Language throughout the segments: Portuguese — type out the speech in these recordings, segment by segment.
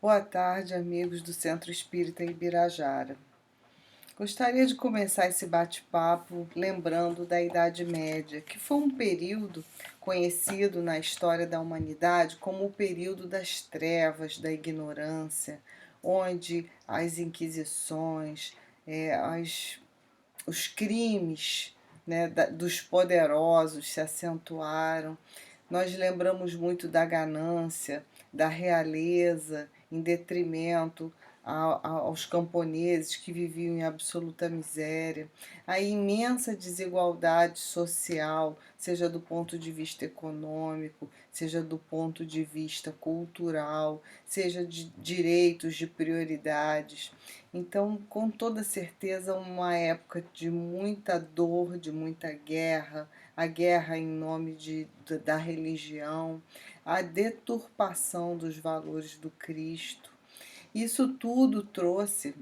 Boa tarde, amigos do Centro Espírita Ibirajara. Gostaria de começar esse bate-papo lembrando da Idade Média, que foi um período conhecido na história da humanidade como o período das trevas, da ignorância, onde as inquisições, os crimes, né, dos poderosos se acentuaram. Nós lembramos muito da ganância, da realeza, em detrimento aos camponeses que viviam em absoluta miséria, a imensa desigualdade social, seja do ponto de vista econômico, seja do ponto de vista cultural, seja de direitos, de prioridades. Então, com toda certeza, uma época de muita dor, de muita guerra, a guerra em nome da religião, a deturpação dos valores do Cristo. Isso tudo trouxe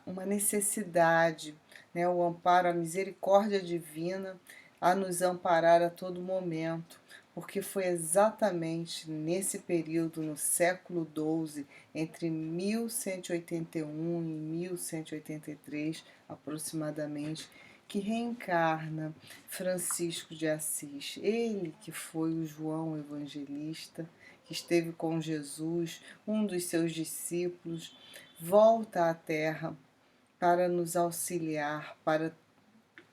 uma necessidade, né, o amparo, a misericórdia divina a nos amparar a todo momento, porque foi exatamente nesse período, no século XII, entre 1181 e 1183 aproximadamente, que reencarna Francisco de Assis, ele que foi o João Evangelista, que esteve com Jesus, um dos seus discípulos, volta à Terra para nos auxiliar, para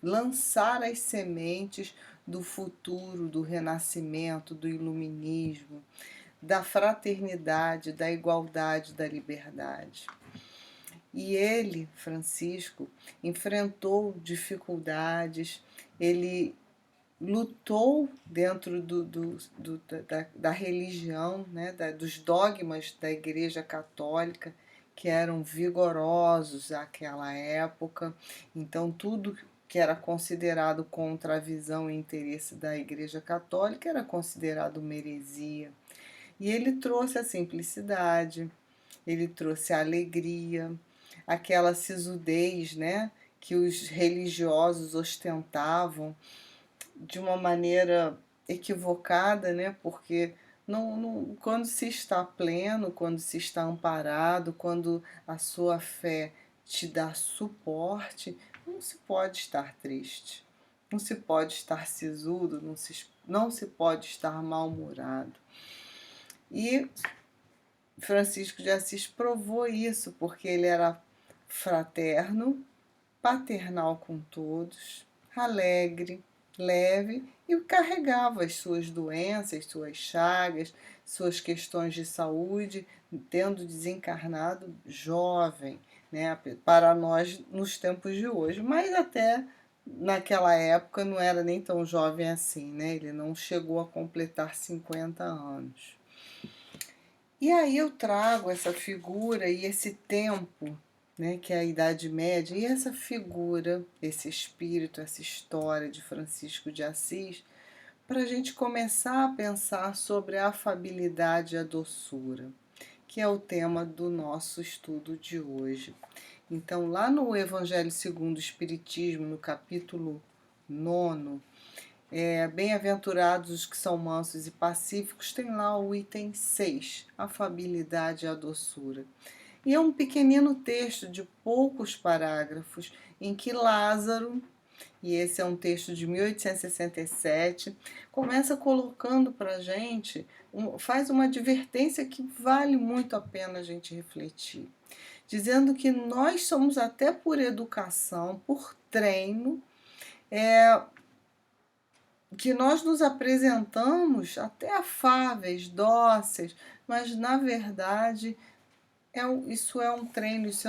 lançar as sementes do futuro, do renascimento, do iluminismo, da fraternidade, da igualdade, da liberdade. E ele, Francisco, enfrentou dificuldades, ele lutou dentro da religião, né, dos dogmas da Igreja Católica, que eram vigorosos àquela época. Então, tudo que era considerado contra a visão e interesse da Igreja Católica era considerado uma heresia. E ele trouxe a simplicidade, ele trouxe a alegria, aquela sisudez, né, que os religiosos ostentavam de uma maneira equivocada, né? Porque quando se está pleno, quando se está amparado, quando a sua fé te dá suporte, não se pode estar triste, não se pode estar sisudo, não se pode estar mal-humorado. E Francisco de Assis provou isso, porque ele era fraterno, paternal com todos, alegre, leve e carregava as suas doenças, suas chagas, suas questões de saúde, tendo desencarnado jovem, né, para nós nos tempos de hoje, mas até naquela época não era nem tão jovem assim, né? Ele não chegou a completar 50 anos. E aí eu trago essa figura e esse tempo, né, que é a Idade Média, e essa figura, esse espírito, essa história de Francisco de Assis, para a gente começar a pensar sobre a afabilidade e a doçura, que é o tema do nosso estudo de hoje. Então, lá no Evangelho segundo o Espiritismo, no capítulo 9, bem-aventurados os que são mansos e pacíficos, tem lá o item 6, afabilidade e a doçura. E é um pequenino texto de poucos parágrafos em que Lázaro, e esse é um texto de 1867, começa colocando para a gente, faz uma advertência que vale muito a pena a gente refletir, dizendo que nós somos até por educação, por treino, que nós nos apresentamos até afáveis, dóceis, mas na verdade isso é um treino, isso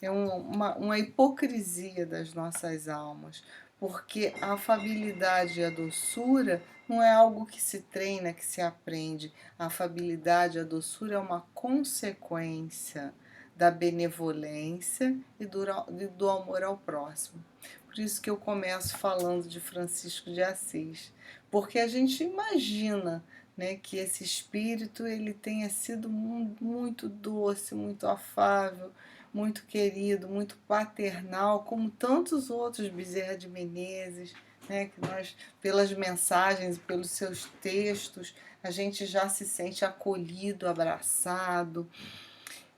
uma hipocrisia das nossas almas, porque a afabilidade e a doçura não é algo que se treina, que se aprende. A afabilidade e a doçura é uma consequência da benevolência e do amor ao próximo. Por isso que eu começo falando de Francisco de Assis, porque a gente imagina, né, que esse espírito ele tenha sido muito doce, muito afável, muito querido, muito paternal, como tantos outros, Bezerra de Menezes, né, que nós, pelas mensagens, pelos seus textos, a gente já se sente acolhido, abraçado.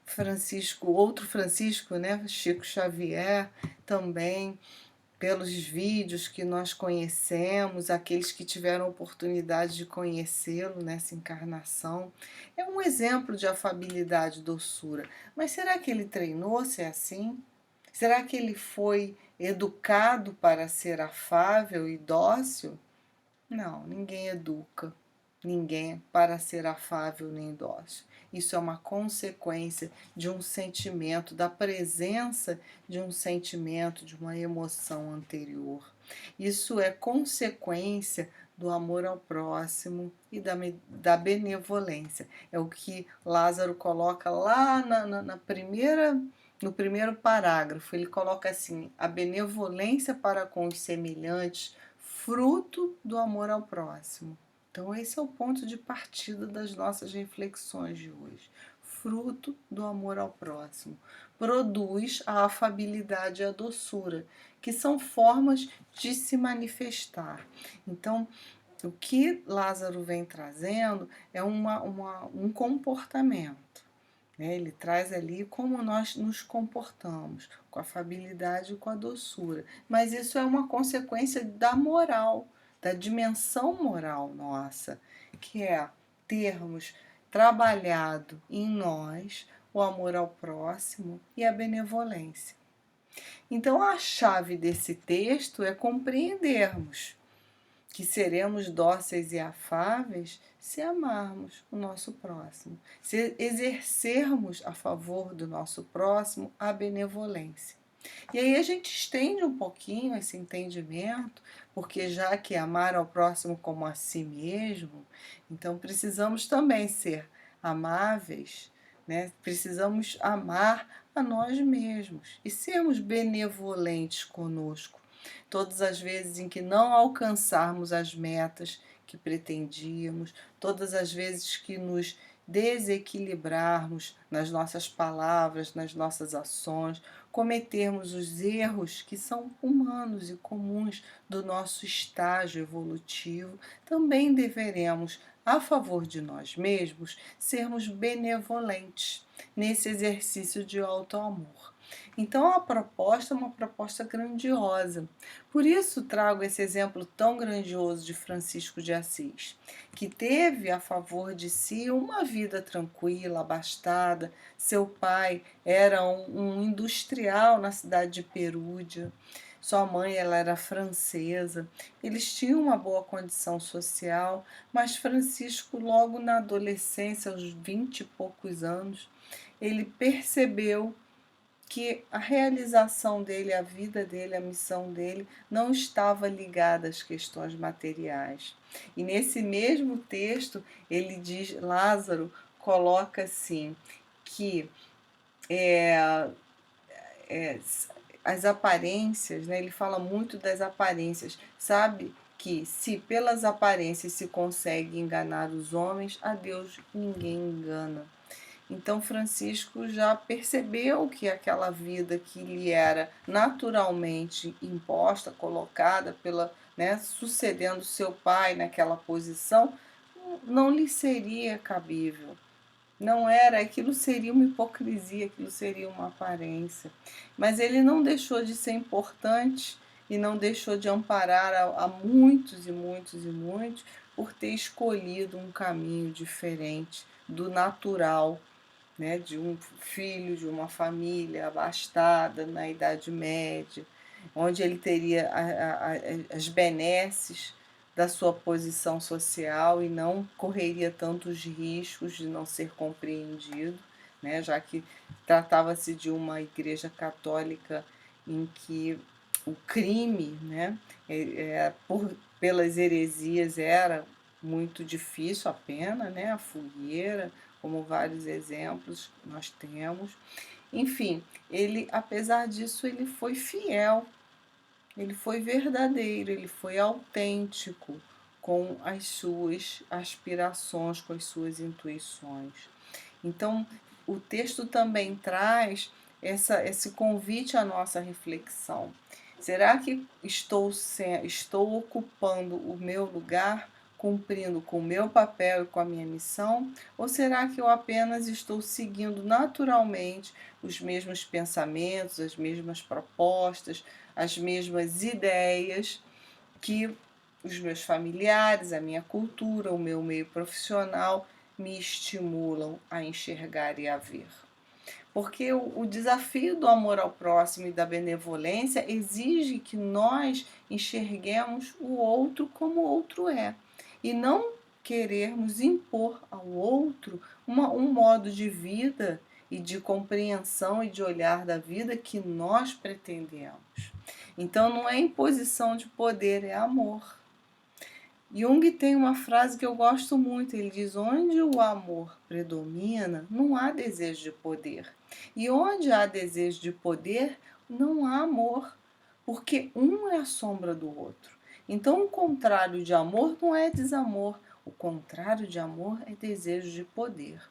Francisco, outro Francisco, né, Chico Xavier, também, pelos vídeos que nós conhecemos, aqueles que tiveram a oportunidade de conhecê-lo nessa encarnação, é um exemplo de afabilidade e doçura. Mas será que ele treinou ser assim? Será que ele foi educado para ser afável e dócil? Não, ninguém educa ninguém para ser afável nem dócil. Isso é uma consequência de um sentimento, da presença de um sentimento, de uma emoção anterior. Isso é consequência do amor ao próximo e da benevolência. É o que Lázaro coloca lá na primeira, no primeiro parágrafo. Ele coloca assim: a benevolência para com os semelhantes, fruto do amor ao próximo. Então, esse é o ponto de partida das nossas reflexões de hoje. Fruto do amor ao próximo. Produz a afabilidade e a doçura, que são formas de se manifestar. Então, o que Lázaro vem trazendo é um comportamento. Né? Ele traz ali como nós nos comportamos, com a afabilidade e com a doçura. Mas isso é uma consequência da moral, da dimensão moral nossa, que é termos trabalhado em nós o amor ao próximo e a benevolência. Então, a chave desse texto é compreendermos que seremos dóceis e afáveis se amarmos o nosso próximo, se exercermos a favor do nosso próximo a benevolência. E aí a gente estende um pouquinho esse entendimento, porque já que amar ao próximo como a si mesmo, então precisamos também ser amáveis, né? Precisamos amar a nós mesmos e sermos benevolentes conosco. Todas as vezes em que não alcançarmos as metas que pretendíamos, todas as vezes que nos desequilibrarmos nas nossas palavras, nas nossas ações, cometermos os erros que são humanos e comuns do nosso estágio evolutivo, também deveremos, a favor de nós mesmos, sermos benevolentes nesse exercício de auto-amor. Então a proposta é uma proposta grandiosa. Por isso trago esse exemplo tão grandioso de Francisco de Assis, que teve a favor de si uma vida tranquila, abastada. Seu pai era um industrial na cidade de Perúdia. Sua mãe ela era francesa. Eles tinham uma boa condição social, mas Francisco, logo na adolescência, aos 20 e poucos anos, ele percebeu que a realização dele, a vida dele, a missão dele não estava ligada às questões materiais. E nesse mesmo texto, ele diz, Lázaro coloca assim, que as aparências, né, ele fala muito das aparências, sabe que se pelas aparências se consegue enganar os homens, a Deus ninguém engana. Então Francisco já percebeu que aquela vida que lhe era naturalmente imposta, colocada pela, né, sucedendo seu pai naquela posição, não lhe seria cabível. Não era, aquilo seria uma hipocrisia, aquilo seria uma aparência. Mas ele não deixou de ser importante e não deixou de amparar a muitos e muitos e muitos por ter escolhido um caminho diferente do natural, né, de um filho de uma família abastada na Idade Média, onde ele teria as benesses da sua posição social e não correria tantos riscos de não ser compreendido, né, já que tratava-se de uma igreja católica em que o crime, né, pelas heresias era muito difícil a pena, né, a fogueira, como vários exemplos nós temos. Enfim, ele, apesar disso, ele foi fiel, ele foi verdadeiro, ele foi autêntico com as suas aspirações, com as suas intuições. Então, o texto também traz esse convite à nossa reflexão. Será que estou ocupando o meu lugar cumprindo com o meu papel e com a minha missão? Ou será que eu apenas estou seguindo naturalmente os mesmos pensamentos, as mesmas propostas, as mesmas ideias que os meus familiares, a minha cultura, o meu meio profissional me estimulam a enxergar e a ver? Porque o desafio do amor ao próximo e da benevolência exige que nós enxerguemos o outro como o outro é e não querermos impor ao outro um modo de vida e de compreensão e de olhar da vida que nós pretendemos. Então não é imposição de poder, é amor. Jung tem uma frase que eu gosto muito, ele diz: onde o amor predomina, não há desejo de poder. E onde há desejo de poder, não há amor, porque um é a sombra do outro. Então o contrário de amor não é desamor, o contrário de amor é desejo de poder.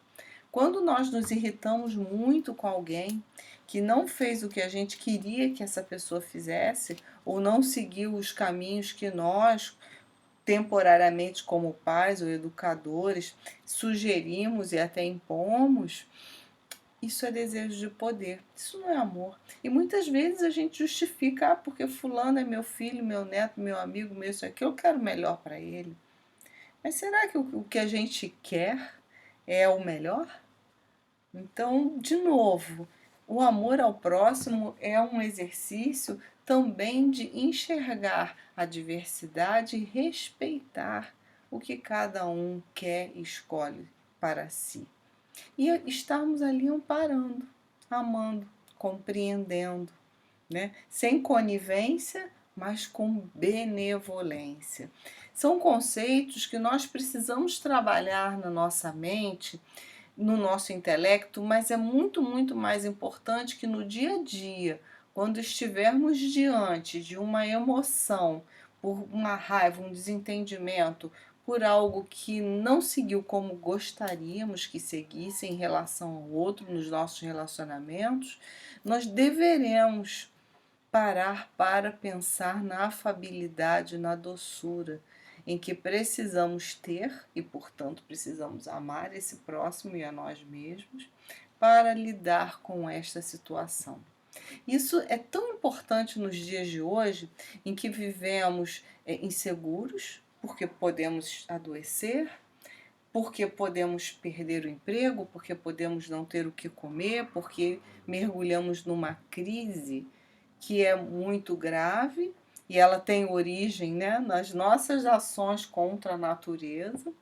Quando nós nos irritamos muito com alguém que não fez o que a gente queria que essa pessoa fizesse, ou não seguiu os caminhos que nós temporariamente como pais ou educadores, sugerimos e até impomos, isso é desejo de poder, isso não é amor. E muitas vezes a gente justifica, porque fulano é meu filho, meu neto, meu amigo, meu isso aqui, eu quero o melhor para ele. Mas será que o que a gente quer é o melhor? Então, de novo, o amor ao próximo é um exercício também de enxergar a diversidade e respeitar o que cada um quer e escolhe para si. E estarmos ali amparando, amando, compreendendo, né? Sem conivência, mas com benevolência. São conceitos que nós precisamos trabalhar na nossa mente, no nosso intelecto, mas é muito, muito mais importante que no dia a dia, quando estivermos diante de uma emoção, por uma raiva, um desentendimento, por algo que não seguiu como gostaríamos que seguisse em relação ao outro, nos nossos relacionamentos, nós deveremos parar para pensar na afabilidade, na doçura, em que precisamos ter e, portanto, precisamos amar esse próximo e a nós mesmos para lidar com esta situação. Isso é tão importante nos dias de hoje, em que vivemos inseguros, porque podemos adoecer, porque podemos perder o emprego, porque podemos não ter o que comer, porque mergulhamos numa crise que é muito grave e ela tem origem, né, nas nossas ações contra a natureza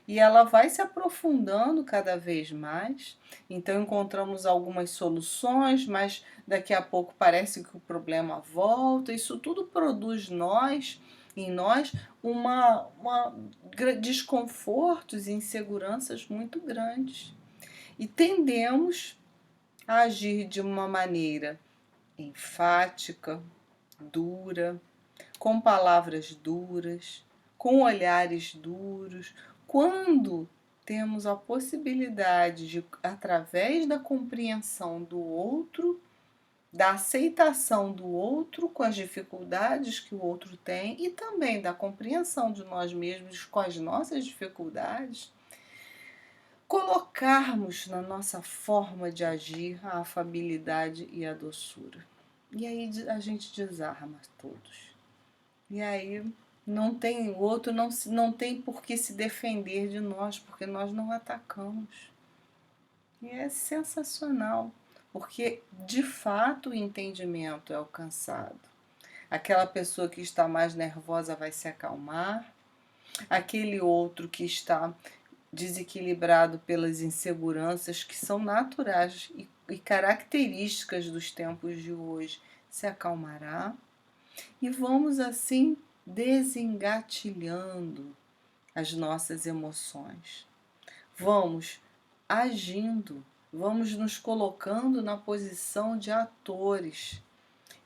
e ela vai se aprofundando cada vez mais. Então encontramos algumas soluções, mas daqui a pouco parece que o problema volta. Isso tudo produz em nós uma desconfortos e inseguranças muito grandes. E tendemos a agir de uma maneira enfática, dura, com palavras duras, com olhares duros, quando temos a possibilidade de, através da compreensão do outro, da aceitação do outro com as dificuldades que o outro tem e também da compreensão de nós mesmos com as nossas dificuldades, colocarmos na nossa forma de agir a afabilidade e a doçura. E aí a gente desarma todos. E aí o outro não tem por que se defender de nós, porque nós não atacamos. E é sensacional, porque de fato o entendimento é alcançado. Aquela pessoa que está mais nervosa vai se acalmar, aquele outro que está desequilibrado pelas inseguranças que são naturais e características dos tempos de hoje se acalmará. E vamos assim desengatilhando as nossas emoções. Vamos agindo, vamos nos colocando na posição de atores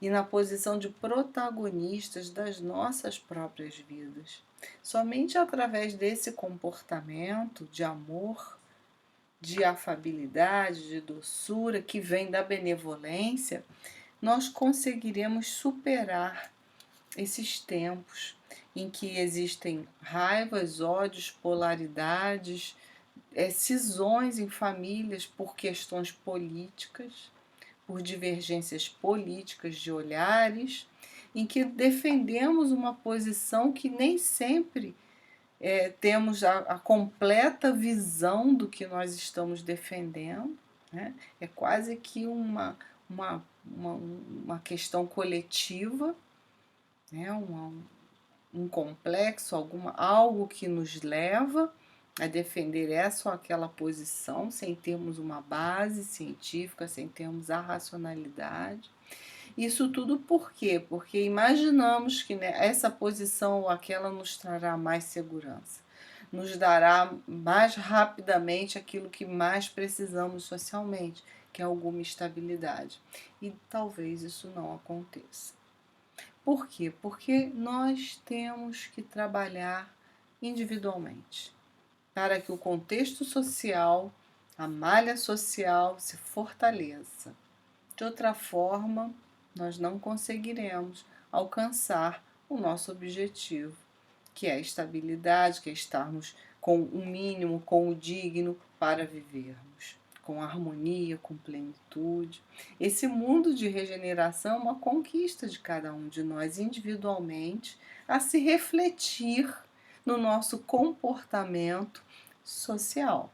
e na posição de protagonistas das nossas próprias vidas. Somente através desse comportamento de amor, de afabilidade, de doçura que vem da benevolência, nós conseguiremos superar esses tempos em que existem raivas, ódios, polaridades, cisões em famílias por questões políticas, por divergências políticas de olhares, em que defendemos uma posição que nem sempre temos a completa visão do que nós estamos defendendo, né? É quase que uma questão coletiva, né? Um complexo, algo que nos leva a defender essa ou aquela posição sem termos uma base científica, sem termos a racionalidade. Isso tudo por quê? Porque imaginamos que, né, essa posição ou aquela nos trará mais segurança, nos dará mais rapidamente aquilo que mais precisamos socialmente, que é alguma estabilidade. E talvez isso não aconteça. Por quê? Porque nós temos que trabalhar individualmente para que o contexto social, a malha social se fortaleça. De outra forma, nós não conseguiremos alcançar o nosso objetivo, que é a estabilidade, que é estarmos com o mínimo, com o digno para vivermos, com harmonia, com plenitude. Esse mundo de regeneração é uma conquista de cada um de nós individualmente, a se refletir no nosso comportamento social.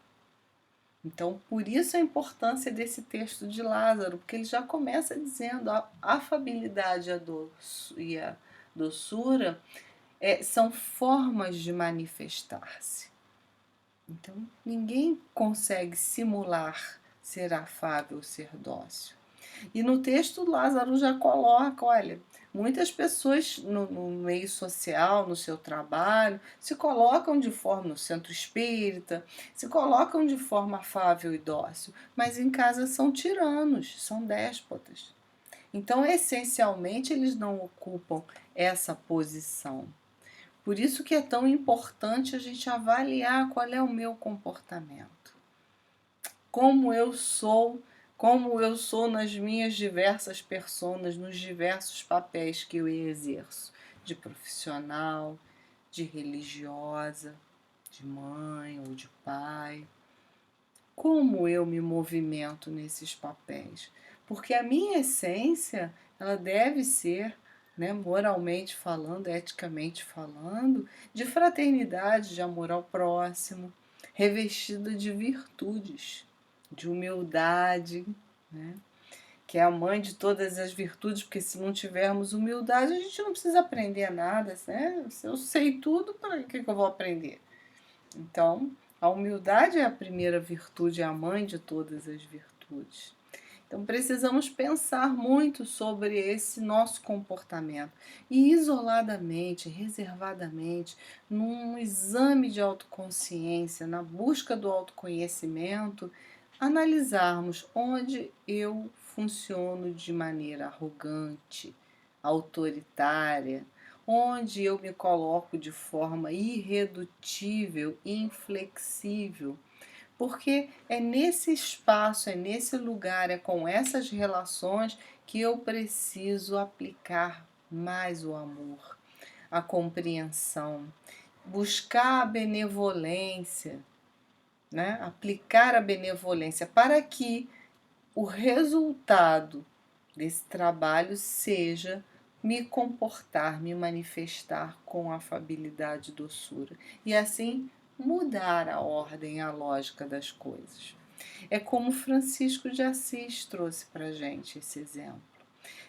Então, por isso a importância desse texto de Lázaro, porque ele já começa dizendo a afabilidade e a doçura são formas de manifestar-se. Então, ninguém consegue simular ser afável, ser dócil. E no texto, Lázaro já coloca, olha, muitas pessoas no meio social, no seu trabalho, se colocam de forma, no centro espírita, se colocam de forma afável e dócil, mas em casa são tiranos, são déspotas. Então, essencialmente, eles não ocupam essa posição. Por isso que é tão importante a gente avaliar qual é o meu comportamento. Como eu sou nas minhas diversas personas, nos diversos papéis que eu exerço, de profissional, de religiosa, de mãe ou de pai. Como eu me movimento nesses papéis? Porque a minha essência, ela deve ser, né, moralmente falando, eticamente falando, de fraternidade, de amor ao próximo, revestida de virtudes, de humildade, né? Que é a mãe de todas as virtudes, porque se não tivermos humildade, a gente não precisa aprender nada, né? Se eu sei tudo, para que eu vou aprender? Então, a humildade é a primeira virtude, é a mãe de todas as virtudes. Então, precisamos pensar muito sobre esse nosso comportamento e, isoladamente, reservadamente, num exame de autoconsciência, na busca do autoconhecimento, analisarmos onde eu funciono de maneira arrogante, autoritária, onde eu me coloco de forma irredutível, inflexível, porque é nesse espaço, é nesse lugar, é com essas relações que eu preciso aplicar mais o amor, a compreensão, buscar a benevolência, né? Aplicar a benevolência para que o resultado desse trabalho seja me comportar, me manifestar com afabilidade e doçura. E assim mudar a ordem, a lógica das coisas. É como Francisco de Assis trouxe para a gente esse exemplo.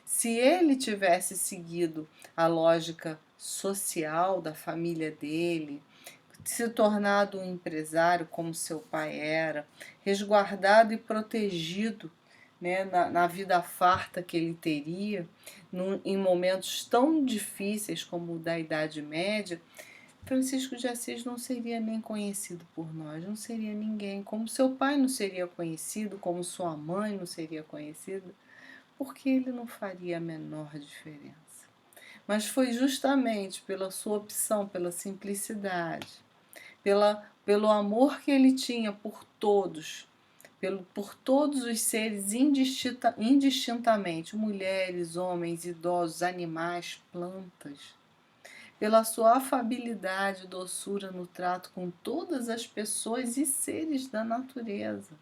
Se ele tivesse seguido a lógica social da família dele, se tornado um empresário como seu pai era, resguardado e protegido, né, na vida farta que ele teria, em momentos tão difíceis como o da Idade Média, Francisco de Assis não seria nem conhecido por nós, não seria ninguém, como seu pai não seria conhecido, como sua mãe não seria conhecida, porque ele não faria a menor diferença. Mas foi justamente pela sua opção, pela simplicidade, pelo amor que ele tinha por todos, por todos os seres indistintamente, mulheres, homens, idosos, animais, plantas, pela sua afabilidade e doçura no trato com todas as pessoas e seres da natureza.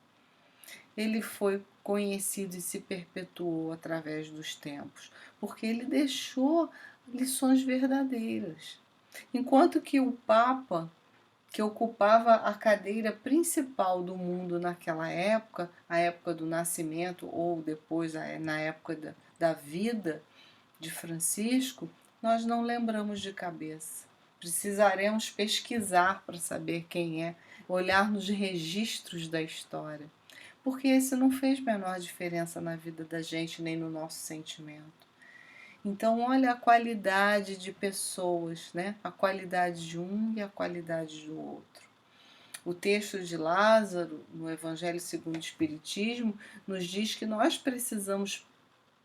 Ele foi conhecido e se perpetuou através dos tempos, porque ele deixou lições verdadeiras. Enquanto que o Papa, que ocupava a cadeira principal do mundo naquela época, a época do nascimento ou depois na época da vida de Francisco, nós não lembramos de cabeça. Precisaremos pesquisar para saber quem é, olhar nos registros da história, porque esse não fez menor diferença na vida da gente nem no nosso sentimento. Então, olha a qualidade de pessoas, né? A qualidade de um e a qualidade do outro. O texto de Lázaro, no Evangelho segundo o Espiritismo, nos diz que nós precisamos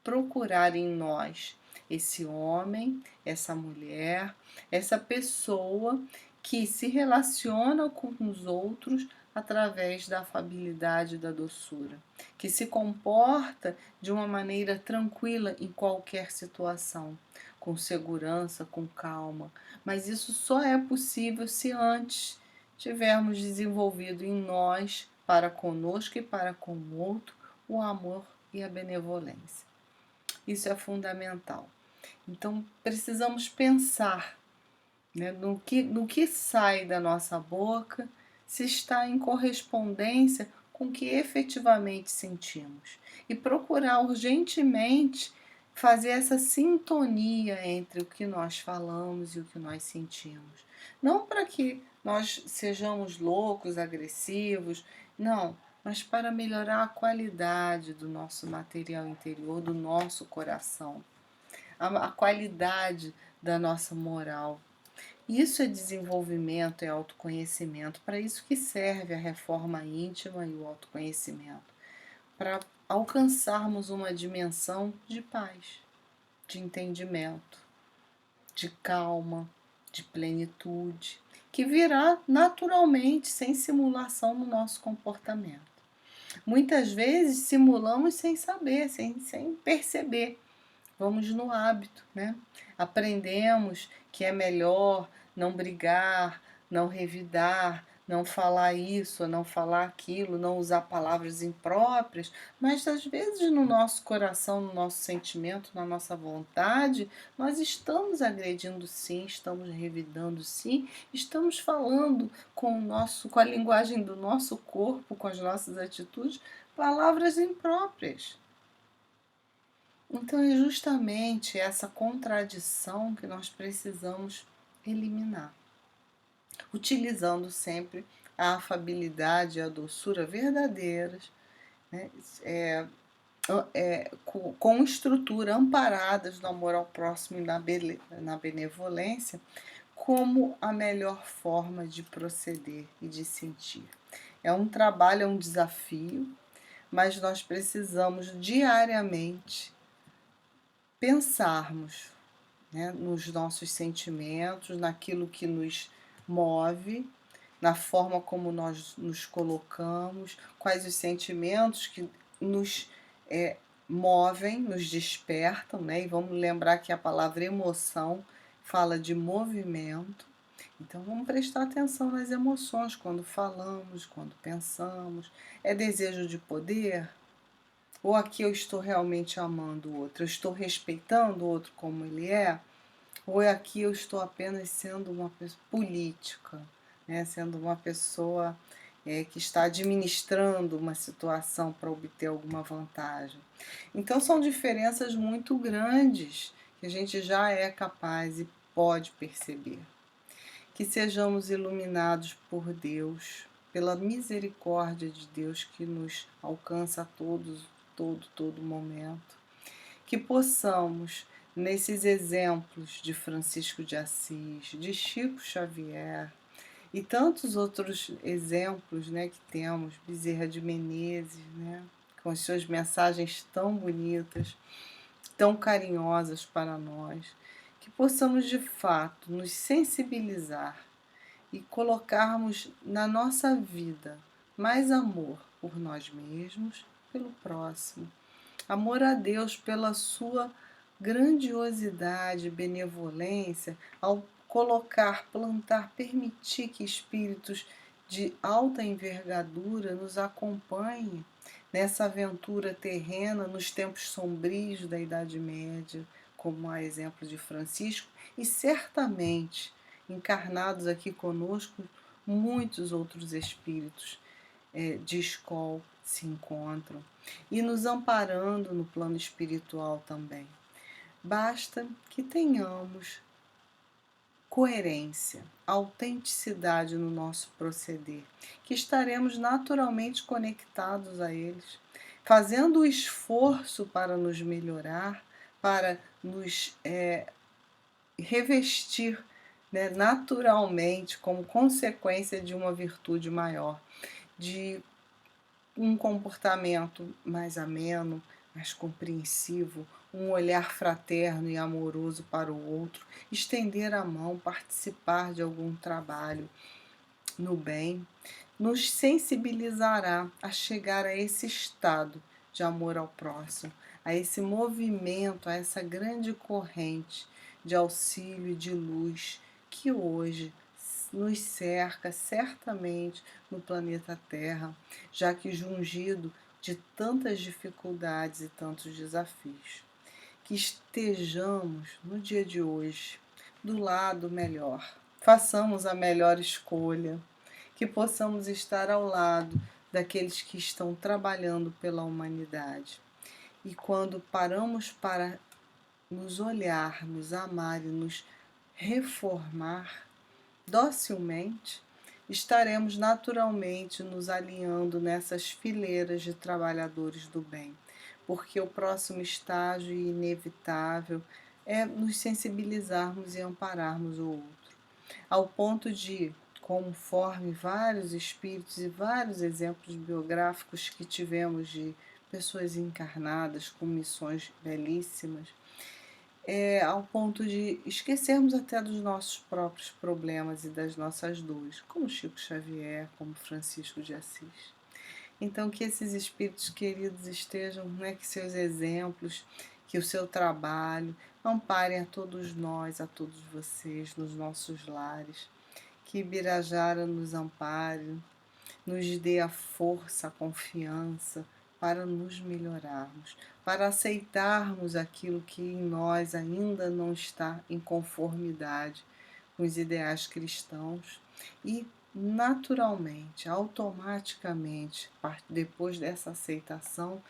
procurar em nós esse homem, essa mulher, essa pessoa que se relaciona com os outros através da afabilidade e da doçura, que se comporta de uma maneira tranquila em qualquer situação, com segurança, com calma. Mas isso só é possível se antes tivermos desenvolvido em nós, para conosco e para com o outro, o amor e a benevolência. Isso é fundamental. Então, precisamos pensar, né, no que sai da nossa boca, se está em correspondência com o que efetivamente sentimos. E procurar urgentemente fazer essa sintonia entre o que nós falamos e o que nós sentimos. Não para que nós sejamos loucos, agressivos, não, mas para melhorar a qualidade do nosso material interior, do nosso coração, a qualidade da nossa moral. Isso é desenvolvimento, é autoconhecimento. Para isso que serve a reforma íntima e o autoconhecimento. Para alcançarmos uma dimensão de paz, de entendimento, de calma, de plenitude, que virá naturalmente, sem simulação no nosso comportamento. Muitas vezes simulamos sem saber, sem perceber. Vamos no hábito, né? Aprendemos que é melhor não brigar, não revidar, não falar isso, não falar aquilo, não usar palavras impróprias, mas às vezes no nosso coração, no nosso sentimento, na nossa vontade, nós estamos agredindo sim, estamos revidando sim, estamos falando com a linguagem do nosso corpo, com as nossas atitudes, palavras impróprias. Então é justamente essa contradição que nós precisamos eliminar, utilizando sempre a afabilidade e a doçura verdadeiras, né? Com estrutura amparadas no amor ao próximo e na benevolência, como a melhor forma de proceder e de sentir. É um trabalho, é um desafio, mas nós precisamos diariamente pensarmos, né, nos nossos sentimentos, naquilo que nos move, na forma como nós nos colocamos, quais os sentimentos que nos movem, nos despertam, né? E vamos lembrar que a palavra emoção fala de movimento. Então vamos prestar atenção nas emoções quando falamos, quando pensamos. É desejo de poder? Ou aqui eu estou realmente amando o outro? Eu estou respeitando o outro como ele é? Ou aqui eu estou apenas sendo uma pessoa política, né? Sendo uma pessoa que está administrando uma situação para obter alguma vantagem? Então são diferenças muito grandes que a gente já é capaz e pode perceber. Que sejamos iluminados por Deus, pela misericórdia de Deus que nos alcança a todos, todo momento. Que possamos, nesses exemplos de Francisco de Assis, de Chico Xavier e tantos outros exemplos, né, que temos, Bezerra de Menezes, né, com as suas mensagens tão bonitas, tão carinhosas para nós, que possamos de fato nos sensibilizar e colocarmos na nossa vida mais amor por nós mesmos, pelo próximo. Amor a Deus pela sua grandiosidade, benevolência, ao colocar, plantar, permitir que espíritos de alta envergadura nos acompanhem nessa aventura terrena nos tempos sombrios da Idade Média, como a exemplo de Francisco, e certamente encarnados aqui conosco muitos outros espíritos de escola se encontram e nos amparando no plano espiritual também. Basta que tenhamos coerência, autenticidade no nosso proceder, que estaremos naturalmente conectados a eles, fazendo o esforço para nos melhorar, para nos revestir, né, naturalmente, como consequência de uma virtude maior, de um comportamento mais ameno, mais compreensivo, um olhar fraterno e amoroso para o outro, estender a mão, participar de algum trabalho no bem, nos sensibilizará a chegar a esse estado de amor ao próximo, a esse movimento, a essa grande corrente de auxílio e de luz que hoje nos cerca certamente no planeta Terra, já que jungido de tantas dificuldades e tantos desafios. Que estejamos no dia de hoje do lado melhor, façamos a melhor escolha, que possamos estar ao lado daqueles que estão trabalhando pela humanidade. E quando paramos para nos olhar, nos amar e nos reformar docilmente, estaremos naturalmente nos alinhando nessas fileiras de trabalhadores do bem, porque o próximo estágio inevitável é nos sensibilizarmos e ampararmos o outro, ao ponto de, conforme vários espíritos e vários exemplos biográficos que tivemos de pessoas encarnadas com missões belíssimas, ao ponto de esquecermos até dos nossos próprios problemas e das nossas dores, como Chico Xavier, como Francisco de Assis. Então, que esses espíritos queridos estejam, né, que seus exemplos, que o seu trabalho amparem a todos nós, a todos vocês, nos nossos lares. Que Ibirajara nos ampare, nos dê a força, a confiança para nos melhorarmos, para aceitarmos aquilo que em nós ainda não está em conformidade com os ideais cristãos e naturalmente, automaticamente, depois dessa aceitação,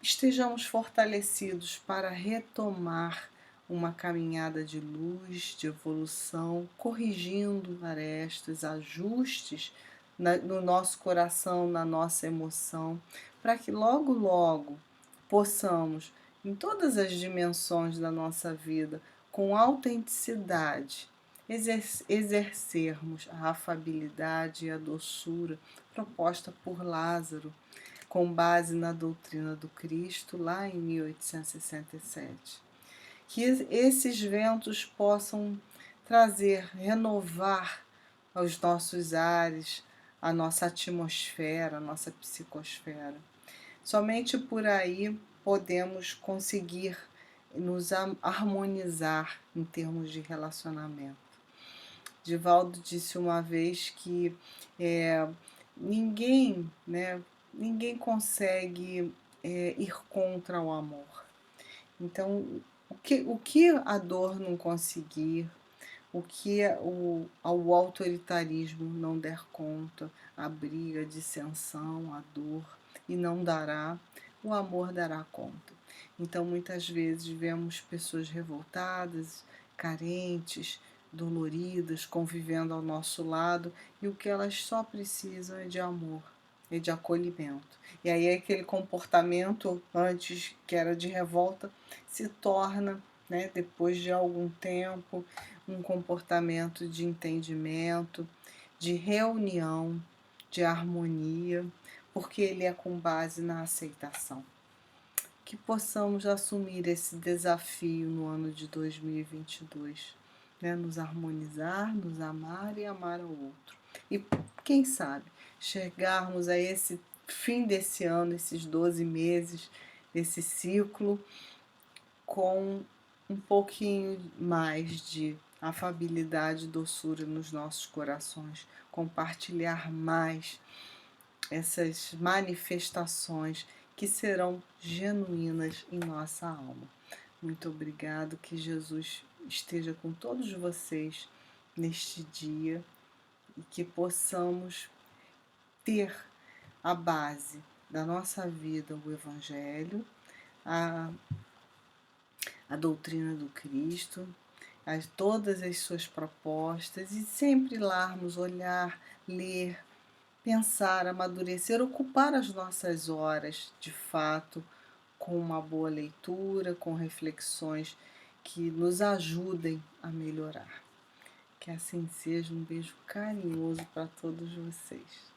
estejamos fortalecidos para retomar uma caminhada de luz, de evolução, corrigindo arestas, ajustes no nosso coração, na nossa emoção, para que logo, logo possamos, em todas as dimensões da nossa vida, com autenticidade, exercermos a afabilidade e a doçura proposta por Lázaro, com base na doutrina do Cristo, lá em 1867. Que esses ventos possam trazer, renovar aos nossos ares, a nossa atmosfera, a nossa psicosfera. Somente por aí podemos conseguir nos harmonizar em termos de relacionamento. Divaldo disse uma vez que ninguém consegue ir contra o amor. Então, o que a dor não conseguir, o que o autoritarismo não der conta, a briga, a dissensão, a dor, e não dará, o amor dará conta. Então, muitas vezes vemos pessoas revoltadas, carentes, doloridas, convivendo ao nosso lado, e o que elas só precisam é de amor, é de acolhimento. E aí aquele comportamento antes que era de revolta se torna, né, depois de algum tempo, um comportamento de entendimento, de reunião, de harmonia, porque ele é com base na aceitação. Que possamos assumir esse desafio no ano de 2022, né? Nos harmonizar, nos amar e amar ao outro. E quem sabe chegarmos a esse fim desse ano, esses 12 meses, desse ciclo, com um pouquinho mais de afabilidade e doçura nos nossos corações, compartilhar mais essas manifestações que serão genuínas em nossa alma. Muito obrigado, que Jesus esteja com todos vocês neste dia e que possamos ter a base da nossa vida, o Evangelho, a doutrina do Cristo, todas as suas propostas e sempre larmos, olhar, ler, pensar, amadurecer, ocupar as nossas horas de fato com uma boa leitura, com reflexões que nos ajudem a melhorar. Que assim seja. Um beijo carinhoso para todos vocês.